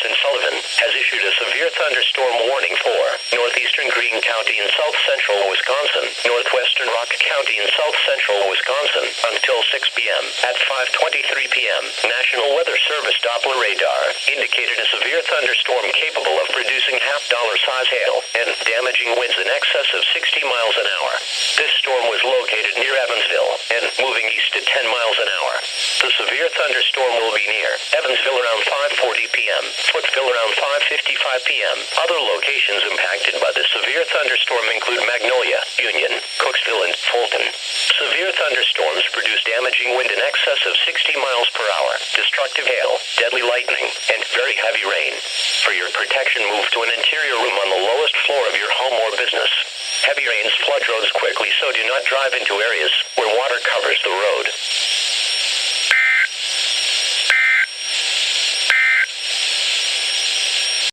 and Sullivan, has issued a severe thunderstorm warning for northeastern Greene County and south central Wisconsin, northwestern Rock County and south central Wisconsin, until 6 p.m. At 5:23 p.m., National Weather Service Doppler radar indicated a severe thunderstorm capable of producing half-dollar-size hail and damaging winds in excess of 60 miles an hour. This storm was located near Evansville and moving east at 10 miles an hour. The severe thunderstorm will be near Evansville around 5:40 p.m., Footville around 5:55 p.m. Other locations impacted by the severe thunderstorm include Magnolia, Union, Cooksville, and Fulton. Severe thunderstorms produce damaging wind in excess of 60 miles per hour, destructive hail, deadly lightning, and very heavy rain. For your protection, move to an interior room on the lowest floor of your home or business. Heavy rains flood roads quickly, so do not drive into areas where water covers the road.